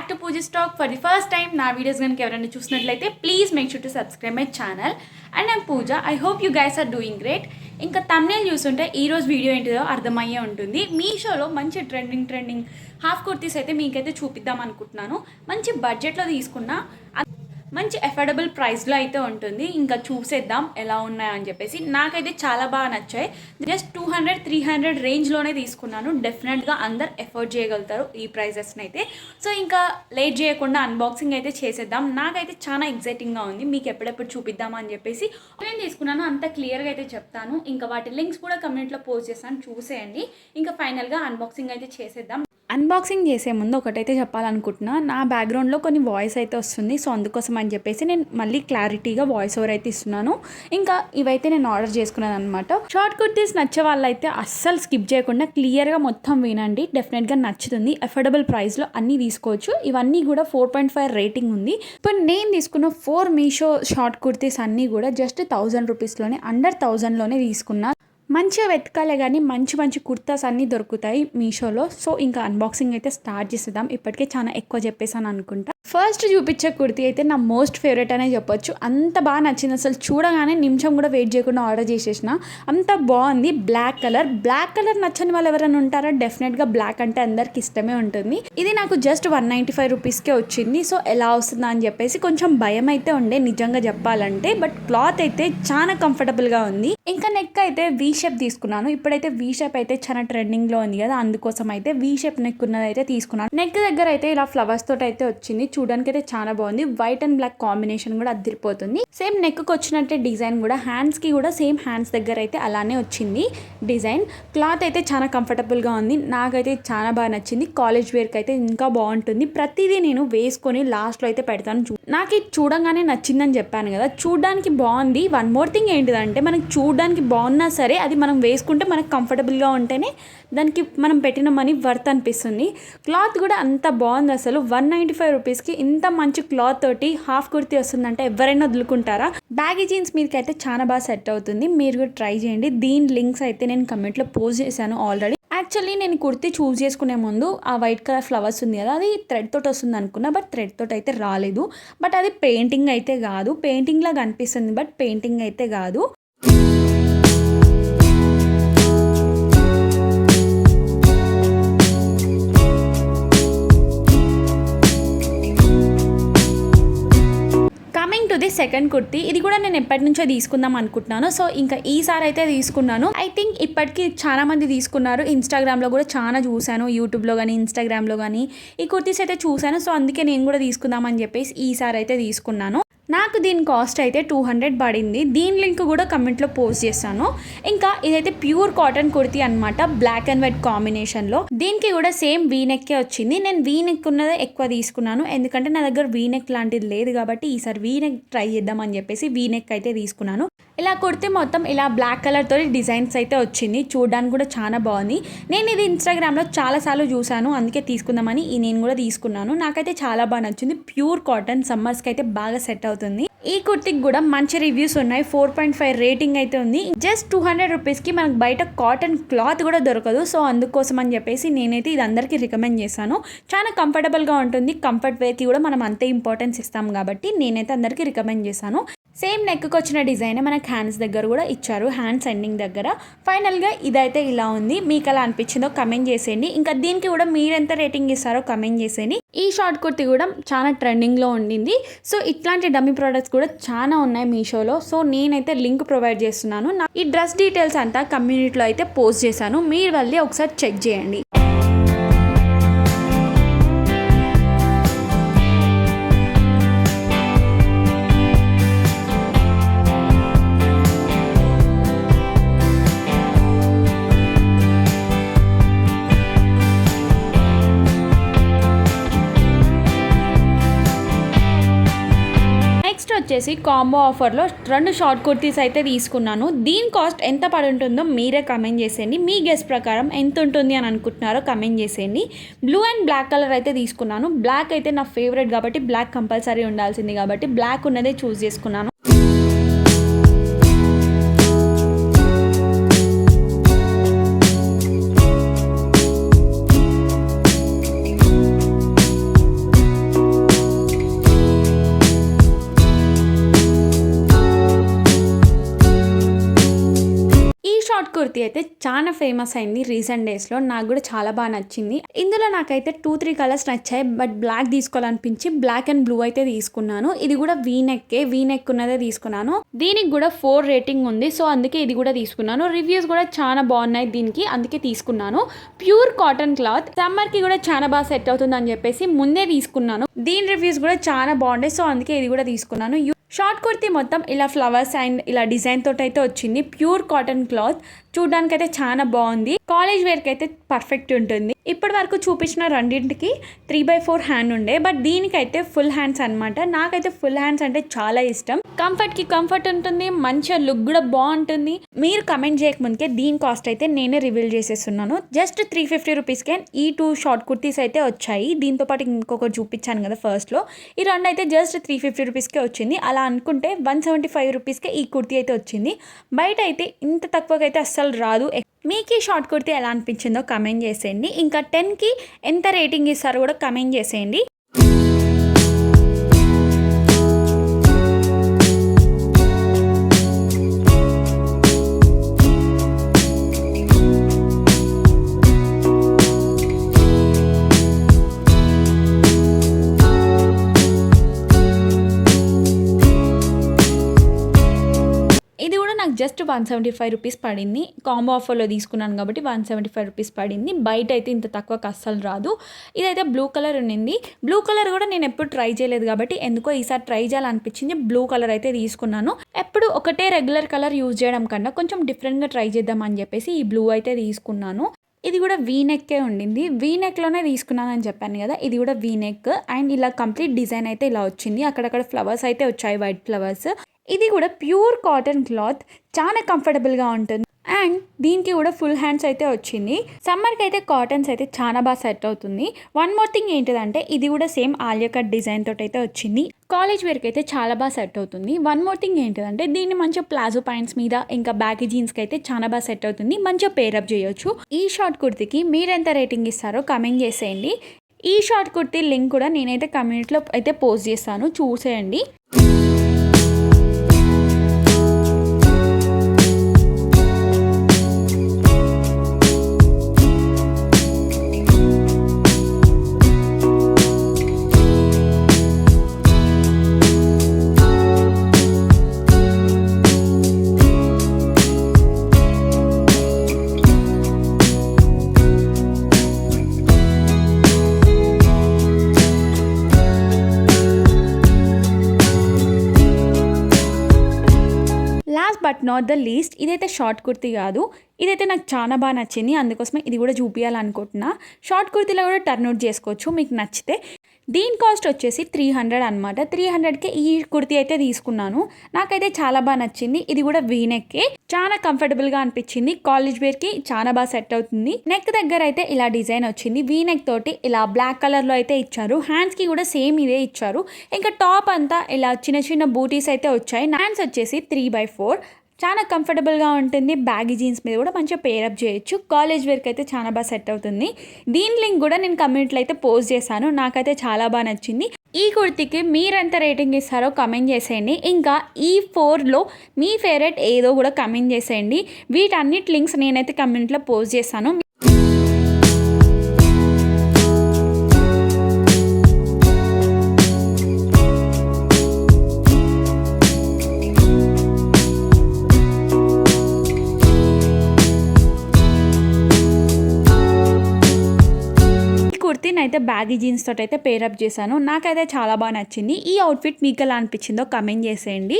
Back to Pooja stack for the first time. నా videos కనుక ఎవరైనా చూసినట్లయితే please make sure to subscribe my channel. And I'm Pooja. I hope you guys are doing great. ఇంకా thumbnail చూస్తుంటే ఈరోజు video ఏంటిదో అర్థమయ్యే ఉంటుంది. మీషోలో మంచి ట్రెండింగ్ హాఫ్ కుర్తీస్ అయితే మీకైతే చూపిద్దాం అనుకుంటున్నాను. మంచి బడ్జెట్లో తీసుకున్నా, మంచి అఫోర్డబుల్ ప్రైస్లో అయితే ఉంటుంది. ఇంకా చూసేద్దాం ఎలా ఉన్నాయని చెప్పేసి. నాకైతే చాలా బాగా నచ్చాయి. జస్ట్ 200-300 రేంజ్లోనే తీసుకున్నాను. డెఫినెట్గా అందరు ఎఫోర్డ్ చేయగలుగుతారు ఈ ప్రైజెస్ని అయితే. సో ఇంకా లేట్ చేయకుండా అన్బాక్సింగ్ అయితే చేసేద్దాం. నాకైతే చాలా ఎగ్జైటింగ్గా ఉంది. మీకు ఎప్పుడెప్పుడు చూపిద్దామా అని చెప్పేసి నేను తీసుకున్నాను అంత క్లియర్గా అయితే చెప్తాను. ఇంకా వాటి లింక్స్ కూడా కమెంట్లో పోస్ట్ చేస్తాను, చూసేయండి. ఇంకా ఫైనల్గా అన్బాక్సింగ్ అయితే చేసేద్దాం. అన్బాక్సింగ్ చేసే ముందు ఒకటైతే చెప్పాలనుకుంటున్నా. నా బ్యాక్గ్రౌండ్లో కొన్ని వాయిస్ అయితే వస్తుంది. సో అందుకోసం అని చెప్పేసి నేను మళ్ళీ క్లారిటీగా వాయిస్ ఓవర్ అయితే ఇస్తున్నాను. ఇంకా ఇవైతే నేను ఆర్డర్ చేసుకున్నాను అనమాట. షార్ట్ కుర్తీస్ నచ్చే వాళ్ళైతే అస్సలు స్కిప్ చేయకుండా క్లియర్గా మొత్తం వినండి. డెఫినెట్గా నచ్చుతుంది. అఫోర్డబుల్ ప్రైస్లో అన్నీ తీసుకోవచ్చు. ఇవన్నీ కూడా 4.5 రేటింగ్ ఉంది. ఇప్పుడు నేను తీసుకున్న 4 మీషో షార్ట్ కుర్తీస్ అన్నీ కూడా జస్ట్ 1000 రూపీస్లోనే, అండర్ 1000లోనే తీసుకున్నా. మంచిగా వెతకాలే కానీ మంచి కుర్తాస్ అన్నీ దొరుకుతాయి మీషోలో. సో ఇంకా అన్బాక్సింగ్ అయితే స్టార్ట్ చేసేద్దాం. ఇప్పటికే చాలా ఎక్కువ చెప్పేసాను అనుకుంటా. ఫస్ట్ చూపించే కుర్తీ అయితే నా మోస్ట్ ఫేవరెట్ అనే చెప్పొచ్చు. అంత బాగా నచ్చింది. అసలు చూడగానే నిమిషం కూడా వెయిట్ చేయకుండా ఆర్డర్ చేసేసిన. అంత బాగుంది. బ్లాక్ కలర్ నచ్చని వాళ్ళు ఎవరైనా ఉంటారా? డెఫినెట్గా బ్లాక్ అంటే అందరికి ఇష్టమే ఉంటుంది. ఇది నాకు జస్ట్ 195 రూపీస్కే వచ్చింది. సో ఎలా వస్తుందా అని చెప్పేసి కొంచెం భయం అయితే ఉండే నిజంగా చెప్పాలంటే. బట్ క్లాత్ అయితే చాలా కంఫర్టబుల్గా ఉంది. ఇంకా నెక్ అయితే వీ షేప్ తీసుకున్నాను. ఇప్పుడైతే వీ షేప్ అయితే చాలా ట్రెండింగ్లో ఉంది కదా, అందుకోసం అయితే వీ షేప్ నెక్ ఉన్నది అయితే తీసుకున్నాను. నెక్ దగ్గర అయితే ఇలా ఫ్లవర్స్ తోటి అయితే వచ్చింది. చూడడానికి అయితే చాలా బాగుంది. వైట్ అండ్ బ్లాక్ కాంబినేషన్ కూడా అదిరిపోతుంది. సేమ్ నెక్ కి వచ్చినట్టే డిజైన్ కూడా హ్యాండ్స్ కి కూడా సేమ్ హ్యాండ్స్ దగ్గర అయితే అలానే వచ్చింది డిజైన్. క్లాత్ అయితే చాలా కంఫర్టబుల్ గా ఉంది. నాకైతే చాలా బాగా నచ్చింది. కాలేజ్ వేర్ కి అయితే ఇంకా బాగుంటుంది. ప్రతిదీ నేను వేసుకొని లాస్ట్ లో అయితే పెడతాను. నాకు ఇది చూడంగానే నచ్చిందని చెప్పాను కదా, చూడడానికి బాగుంది. వన్ మోర్ థింగ్ ఏంటిదంటే, మనకి చూడడానికి బాగున్నా సరే అది మనం వేసుకుంటే మనకు కంఫర్టబుల్గా ఉంటేనే దానికి మనం పెట్టిన మనీ వర్త్ అనిపిస్తుంది. క్లాత్ కూడా అంత బాగుంది. అసలు 195 రూపీస్కి ఇంత మంచి క్లాత్ తోటి హాఫ్ కుర్తీ వస్తుందంటే ఎవరైనా వదులుకుంటారా? బ్యాగీ జీన్స్ మీదకి అయితే చాలా బాగా సెట్ అవుతుంది. మీరు కూడా ట్రై చేయండి. దీని లింక్స్ అయితే నేను కమెంట్లో పోస్ట్ చేశాను ఆల్రెడీ. యాక్చువల్లీ నేను కుర్తీ చూస్ చేసుకునే ముందు ఆ వైట్ కలర్ ఫ్లవర్స్ ఉంది కదా, అది థ్రెడ్ తోటి వస్తుంది అనుకున్నా. బట్ థ్రెడ్ తోటి అయితే రాలేదు. బట్ అది పెయింటింగ్ అయితే కాదు. పెయింటింగ్ లాగా అనిపిస్తుంది బట్ పెయింటింగ్ అయితే కాదు. ది సెకండ్ కుర్తీ, ఇది కూడా నేను ఎప్పటి నుంచో తీసుకుందాం అనుకుంటున్నాను. సో ఇంకా ఈసారి అయితే తీసుకున్నాను. ఐ థింక్ ఇప్పటికీ చాలా మంది తీసుకున్నారు. ఇన్స్టాగ్రామ్లో కూడా చాలా చూశాను, యూట్యూబ్లో కానీ ఇన్స్టాగ్రామ్లో కానీ ఈ కుర్తీస్ అయితే చూశాను. సో అందుకే నేను కూడా తీసుకుందాం అని చెప్పేసి ఈసారి అయితే తీసుకున్నాను. నాకు దీని కాస్ట్ అయితే 200 పడింది. దీని లింక్ కూడా కమెంట్లో పోస్ట్ చేస్తాను. ఇంకా ఇదైతే ప్యూర్ కాటన్ కుర్తీ అనమాట, బ్లాక్ అండ్ వైట్ కాంబినేషన్లో. దీనికి కూడా సేమ్ వీనెక్కే వచ్చింది. నేను వీనెక్ ఉన్నదే ఎక్కువ తీసుకున్నాను, ఎందుకంటే నా దగ్గర వీనెక్ లాంటిది లేదు కాబట్టి ఈసారి వీనెక్ ట్రై చేద్దామని చెప్పేసి వీనెక్ అయితే తీసుకున్నాను. ఇలా కుర్తీ మొత్తం ఇలా బ్లాక్ కలర్ తోటి డిజైన్స్ అయితే వచ్చింది. చూడడానికి కూడా చాలా బాగుంది. నేను ఇది ఇన్స్టాగ్రామ్లో చాలాసార్లు చూశాను, అందుకే తీసుకుందామని నేను కూడా తీసుకున్నాను. నాకైతే చాలా బాగా నచ్చింది. ప్యూర్ కాటన్, సమ్మర్స్కి అయితే బాగా సెట్ అవుతుంది. ఈ కుర్తీకి కూడా మంచి రివ్యూస్ ఉన్నాయి. 4.5 రేటింగ్ అయితే ఉంది. జస్ట్ 200 రూపీస్కి మనకు బయట కాటన్ క్లాత్ కూడా దొరకదు. సో అందుకోసం అని చెప్పేసి నేనైతే ఇది అందరికీ రికమెండ్ చేశాను. చాలా కంఫర్టబుల్గా ఉంటుంది. కంఫర్ట్ వేర్కి కూడా మనం అంతే ఇంపార్టెన్స్ ఇస్తాం కాబట్టి నేనైతే అందరికీ రికమెండ్ చేశాను. సేమ్ నెక్కి వచ్చిన డిజైన్ మనకు హ్యాండ్స్ దగ్గర కూడా ఇచ్చారు, హ్యాండ్స్ ఎండింగ్ దగ్గర. ఫైనల్గా ఇదైతే ఇలా ఉంది. మీకు ఎలా అనిపించిందో కమెంట్ చేసేయండి. ఇంకా దీనికి కూడా మీరెంత రేటింగ్ ఇస్తారో కమెంట్ చేసేయండి. ఈ షార్ట్ కుర్తీ కూడా చాలా ట్రెండింగ్లో ఉండింది. సో ఇట్లాంటి డమ్మీ ప్రోడక్ట్స్ కూడా చాలా ఉన్నాయి మీషోలో. సో నేనైతే లింక్ ప్రొవైడ్ చేస్తున్నాను. ఈ డ్రెస్ డీటెయిల్స్ అంతా కమ్యూనిటీలో అయితే పోస్ట్ చేశాను. మీరు వెళ్ళి ఒకసారి చెక్ చేయండి. వచ్చేసి కాంబో ఆఫర్లో 2 షార్ట్ కుర్తీస్ అయితే తీసుకున్నాను. దీని కాస్ట్ ఎంత పడి ఉంటుందో మీరే కమెంట్ చేసేయండి. మీ గెస్ ప్రకారం ఎంత ఉంటుంది అని అనుకుంటున్నారో కమెంట్ చేసేయండి. బ్లూ అండ్ బ్లాక్ కలర్ అయితే తీసుకున్నాను. బ్లాక్ అయితే నా ఫేవరెట్ కాబట్టి బ్లాక్ కంపల్సరీ ఉండాల్సింది కాబట్టి బ్లాక్ ఉన్నదే చూస్ చేసుకున్నాను. కుర్తీ అయితే చాలా ఫేమస్ అయింది రీసెంట్ డేస్లో. నాకు కూడా చాలా బాగా నచ్చింది. ఇందులో నాకైతే 2-3 కలర్స్ నచ్చాయి. బట్ బ్లాక్ తీసుకోవాలనిపించి బ్లాక్ అండ్ బ్లూ అయితే తీసుకున్నాను. ఇది కూడా వీ నెక్ ఉన్నదే తీసుకున్నాను. దీనికి కూడా 4 రేటింగ్ ఉంది. సో అందుకే ఇది కూడా తీసుకున్నాను. రివ్యూస్ కూడా చాలా బాగున్నాయి దీనికి, అందుకే తీసుకున్నాను. ప్యూర్ కాటన్ క్లాత్, సమ్మర్కి కూడా చాలా బాగా సెట్ అవుతుంది అని చెప్పేసి ముందే తీసుకున్నాను. దీని రివ్యూస్ కూడా చాలా బాగుంటాయి. సో అందుకే ఇది కూడా తీసుకున్నాను. షార్ట్ కుర్తీ మొత్తం ఇలా ఫ్లవర్స్ అండ్ ఇలా డిజైన్ తోటి అయితే వచ్చింది. ప్యూర్ కాటన్ క్లాత్, చూడడానికి అయితే చాలా బాగుంది. కాలేజ్ వేర్కి అయితే పర్ఫెక్ట్ ఉంటుంది. ఇప్పటి వరకు చూపించిన రెండింటికి 3/4 హ్యాండ్ ఉండే, బట్ దీనికైతే ఫుల్ హ్యాండ్స్ అనమాట. నాకైతే ఫుల్ హ్యాండ్స్ అంటే చాలా ఇష్టం. కంఫర్ట్కి కంఫర్ట్ ఉంటుంది, మంచిగా లుక్ కూడా బాగుంటుంది. మీరు కమెంట్ చేయకముందుకే దీని కాస్ట్ అయితే నేనే రివీల్ చేసేస్తున్నాను. జస్ట్ 350 రూపీస్కే ఈ 2 షార్ట్ కుర్తీస్ అయితే వచ్చాయి. దీంతో పాటు ఇంకొకటి చూపించాను కదా ఫస్ట్లో, ఈ రెండు అయితే జస్ట్ 350 రూపీస్కే వచ్చింది. అలా అనుకుంటే 175 రూపీస్కే ఈ కుర్తీ అయితే వచ్చింది. బయట అయితే ఇంత తక్కువగా అయితే అస్సలు రాదు. మీకు ఈ షార్ట్ కుర్తీ ఎలా అనిపించిందో కమెంట్ చేసేయండి. ఇంకా 10కి ఎంత రేటింగ్ ఇస్తారో కూడా కమెంట్ చేసేయండి. ఇది కూడా నాకు జస్ట్ 175 రూపీస్ పడింది. కాంబో ఆఫర్లో తీసుకున్నాను కాబట్టి 175 రూపీస్ పడింది. బయట అయితే ఇంత తక్కువకి అస్సలు రాదు. ఇదైతే బ్లూ కలర్ ఉన్నింది. బ్లూ కలర్ కూడా నేను ఎప్పుడు ట్రై చేయలేదు కాబట్టి ఎందుకో ఈసారి ట్రై చేయాలనిపించింది. బ్లూ కలర్ అయితే తీసుకున్నాను. ఎప్పుడు ఒకటే రెగ్యులర్ కలర్ యూజ్ చేయడం కన్నా కొంచెం డిఫరెంట్గా ట్రై చేద్దామని చెప్పేసి ఈ బ్లూ అయితే తీసుకున్నాను. ఇది కూడా వీ నెక్కే ఉండింది. వీ నెక్లోనే తీసుకున్నానని చెప్పాను కదా, ఇది కూడా వీ నెక్ అండ్ ఇలా కంప్లీట్ డిజైన్ అయితే ఇలా వచ్చింది. అక్కడక్కడ ఫ్లవర్స్ అయితే వచ్చాయి, వైట్ ఫ్లవర్స్. ఇది కూడా ప్యూర్ కాటన్ క్లాత్, చాలా కంఫర్టబుల్గా ఉంటుంది. అండ్ దీనికి కూడా ఫుల్ హ్యాండ్స్ అయితే వచ్చింది. సమ్మర్కి అయితే కాటన్స్ అయితే చాలా బాగా సెట్ అవుతుంది. వన్ మోర్ థింగ్ ఏంటిదంటే ఇది కూడా సేమ్ ఆలియా కట్ డిజైన్ తోటి అయితే వచ్చింది. కాలేజ్ వేర్కి అయితే చాలా బాగా సెట్ అవుతుంది. వన్ మోర్ థింగ్ ఏంటిదంటే దీన్ని మంచిగా ప్లాజో ప్యాంట్స్ మీద ఇంకా బ్యాగీ జీన్స్కి అయితే చాలా బాగా సెట్ అవుతుంది. మంచిగా పేరప్ చేయొచ్చు. ఈ షార్ట్ కుర్తీకి మీరెంత రేటింగ్ ఇస్తారో కమెంట్ చేసేయండి. ఈ షార్ట్ కుర్తీ లింక్ కూడా నేనైతే కమ్యూనిటీలో అయితే పోస్ట్ చేస్తాను, చూసేయండి. Last but not the least, ఇదైతే షార్ట్ కుర్తీ కాదు. ఇదైతే నాకు చాలా బాగా నచ్చింది, అందుకోసమే ఇది కూడా చూపించాలనుకుంటున్నా. షార్ట్ కుర్తీలో కూడా టర్న్ అవుట్ చేసుకోవచ్చు మీకు నచ్చితే. దీని కాస్ట్ వచ్చేసి 300 అనమాట. 300కే ఈ కుర్తీ అయితే తీసుకున్నాను. నాకైతే చాలా బాగా నచ్చింది. ఇది కూడా వీ నెక్కే, చాలా కంఫర్టబుల్గా అనిపించింది. కాలేజ్ వేర్కి చాలా బాగా సెట్ అవుతుంది. నెక్ దగ్గర అయితే ఇలా డిజైన్ వచ్చింది. వీ నెక్ తోటి ఇలా బ్లాక్ కలర్లో అయితే ఇచ్చారు. హ్యాండ్స్కి కూడా సేమ్ ఇదే ఇచ్చారు. ఇంకా టాప్ అంతా ఇలా చిన్న చిన్న బూటీస్ అయితే వచ్చాయి. హ్యాండ్స్ వచ్చేసి 3/4, చాలా కంఫర్టబుల్గా ఉంటుంది. బ్యాగీ జీన్స్ మీద కూడా మంచిగా పేరప్ చేయొచ్చు. కాలేజ్ వేర్కి అయితే చాలా బాగా సెట్ అవుతుంది. దీని లింక్ కూడా నేను కమ్యూనిటీలో అయితే పోస్ట్ చేశాను. నాకైతే చాలా బాగా నచ్చింది. ఈ కుర్తీకి మీరెంత రేటింగ్ ఇస్తారో కమెంట్ చేసేయండి. ఇంకా ఈ 4లో మీ ఫేవరెట్ ఏదో కూడా కమెంట్ చేసేయండి. వీటన్నిటి లింక్స్ నేనైతే కమ్యూనిటీలో పోస్ట్ చేస్తాను. కుర్తీని అయితే బ్యాగీ జీన్స్ తోటి అయితే పేరప్ చేశాను. నాకైతే చాలా బాగా నచ్చింది. ఈ అవుట్ఫిట్ మీకు ఎలా అనిపించిందో కమెంట్ చేసేయండి.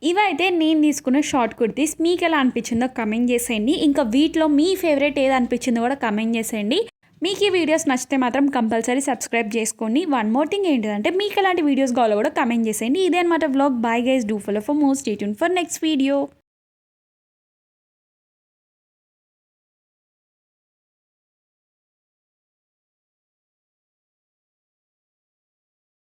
ఇవైతే నేను తీసుకున్న షార్ట్ కుర్తీస్. మీకు ఎలా అనిపించిందో కమెంట్ చేసేయండి. ఇంకా వీటిలో మీ ఫేవరెట్ ఏది అనిపించిందో కూడా కమెంట్ చేసేయండి. మీకు ఈ వీడియోస్ నచ్చితే మాత్రం కంపల్సరీ సబ్స్క్రైబ్ చేసుకోండి. వన్ మోర్ థింగ్ ఏంటిదంటే మీకు ఎలాంటి వీడియోస్ కావాలో కూడా కమెంట్ చేసేయండి. ఇదే అనమాట vlog. Bye guys, do follow for more, stay tuned for next video.